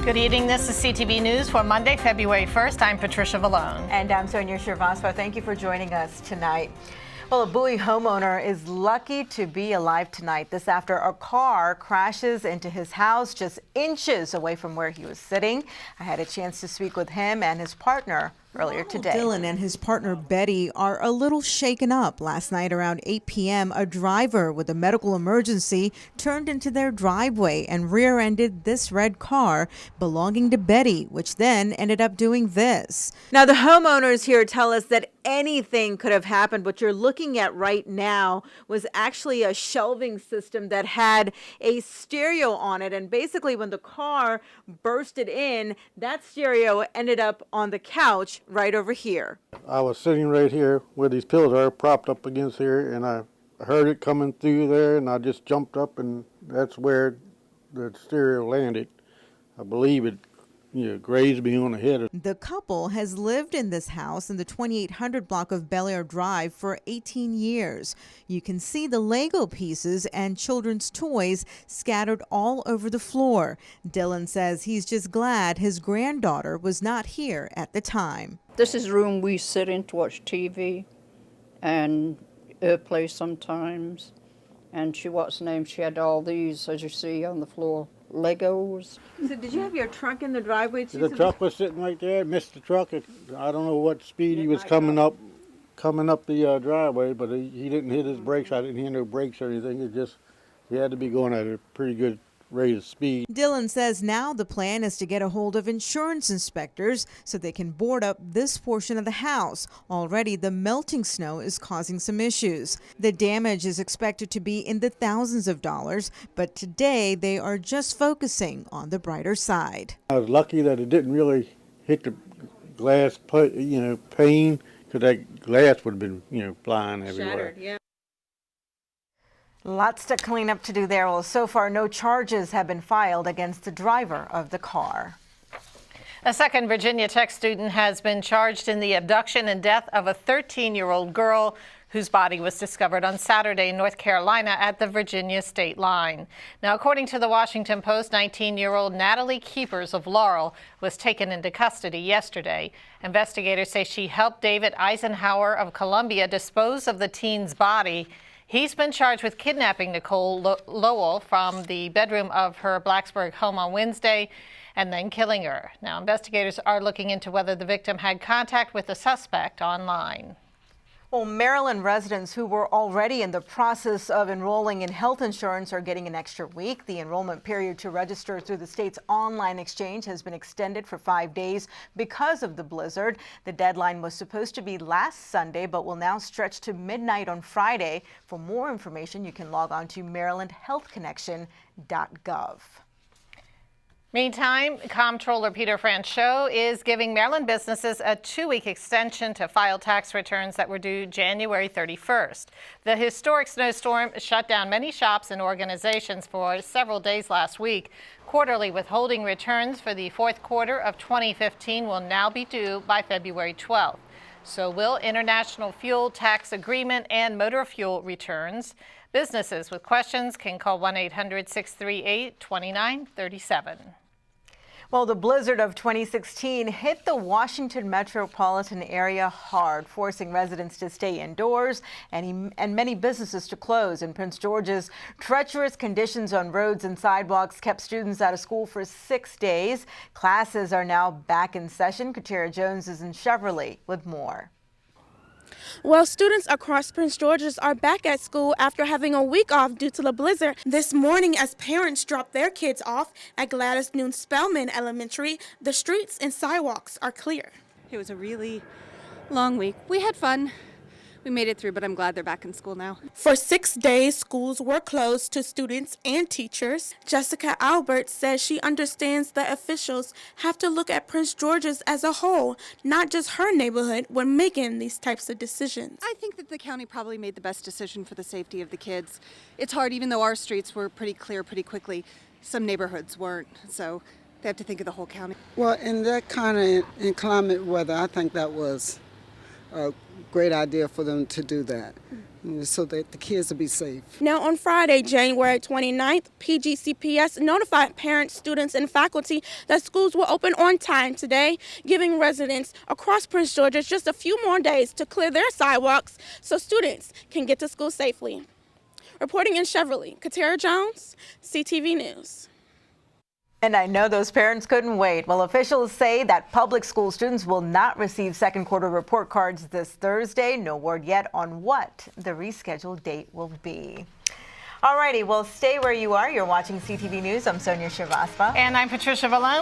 Good evening. This is CTV News for Monday, February 1st. I'm Patricia Vallone. And I'm Sonia Shervasva. Thank you for joining us tonight. Well, a Bowie homeowner is lucky to be alive tonight. This after a car crashes into his house just inches away from where he was sitting. I had a chance to speak with him and his partner earlier today. Dylan and his partner Betty are a little shaken up. Last night around 8 p.m., a driver with a medical emergency turned into their driveway and rear-ended this red car belonging to Betty, which then ended up doing this. Now, the homeowners here tell us that anything could have happened. What you're looking at right now was actually a shelving system that had a stereo on it. And basically, when the car bursted in, that stereo ended up on the couch right over here. I was sitting right here where these pillows are propped up against here, and I heard it coming through there, and I just jumped up, and that's where the stereo landed. I believe it grazed me on the head. The couple has lived in this house in the 2800 block of Bel Air Drive for 18 years. You can see the Lego pieces and children's toys scattered all over the floor. Dylan says he's just glad his granddaughter was not here at the time. This is the room we sit in to watch TV and play sometimes. And she had all these, as you see on the floor, Legos. So did you have your truck in the driveway too? The truck was sitting right there. I missed the truck. I don't know what speed he was coming up the driveway, but he didn't hit his brakes. I didn't hear no brakes or anything. He had to be going at a pretty good rate of speed. Dylan says now the plan is to get a hold of insurance inspectors so they can board up this portion of the house. Already the melting snow is causing some issues. The damage is expected to be in the thousands of dollars, but today they are just focusing on the brighter side. I was lucky that it didn't really hit the glass, pane, because that glass would have been, flying everywhere. Shattered, yeah. Lots to clean up to do there. Well, so far, no charges have been filed against the driver of the car. A second Virginia Tech student has been charged in the abduction and death of a 13-year-old girl whose body was discovered on Saturday in North Carolina at the Virginia state line. Now, according to the Washington Post, 19-year-old Natalie Keepers of Laurel was taken into custody yesterday. Investigators say she helped David Eisenhower of Columbia dispose of the teen's body. He's been charged with kidnapping Nicole Lowell from the bedroom of her Blacksburg home on Wednesday and then killing her. Now, investigators are looking into whether the victim had contact with the suspect online. Well, Maryland residents who were already in the process of enrolling in health insurance are getting an extra week. The enrollment period to register through the state's online exchange has been extended for 5 days because of the blizzard. The deadline was supposed to be last Sunday, but will now stretch to midnight on Friday. For more information, you can log on to marylandhealthconnection.gov. Meantime, Comptroller Peter Franchot is giving Maryland businesses a 2-week extension to file tax returns that were due January 31st. The historic snowstorm shut down many shops and organizations for several days last week. Quarterly withholding returns for the fourth quarter of 2015 will now be due by February 12th. So will international fuel tax agreement and motor fuel returns. Businesses with questions can call 1-800-638-2937. Well, the blizzard of 2016 hit the Washington metropolitan area hard, forcing residents to stay indoors and many businesses to close. In Prince George's, treacherous conditions on roads and sidewalks kept students out of school for 6 days. Classes are now back in session. Katira Jones is in Cheverly with more. Well, students across Prince George's are back at school after having a week off due to the blizzard. This morning, as parents dropped their kids off at Gladys Noon Spellman Elementary, the streets and sidewalks are clear. It was a really long week. We had fun. We made it through, but I'm glad they're back in school now. For 6 days, schools were closed to students and teachers. Jessica Albert says she understands that officials have to look at Prince George's as a whole, not just her neighborhood, when making these types of decisions. I think that the county probably made the best decision for the safety of the kids. It's hard, even though our streets were pretty clear pretty quickly. Some neighborhoods weren't, so they have to think of the whole county. Well, in that kind of inclement weather, I think that was a great idea for them to do that. so that the kids will be safe. Now, on Friday, January 29th, PGCPS notified parents, students, and faculty that schools will open on time today, giving residents across Prince George's just a few more days to clear their sidewalks so students can get to school safely. Reporting in Cheverly, Katara Jones, CTV News. And I know those parents couldn't wait. Well, officials say that public school students will not receive second quarter report cards this Thursday. No word yet on what the rescheduled date will be. All righty, well, stay where you are. You're watching CTV News. I'm Sonia Shrivastava. And I'm Patricia Valone.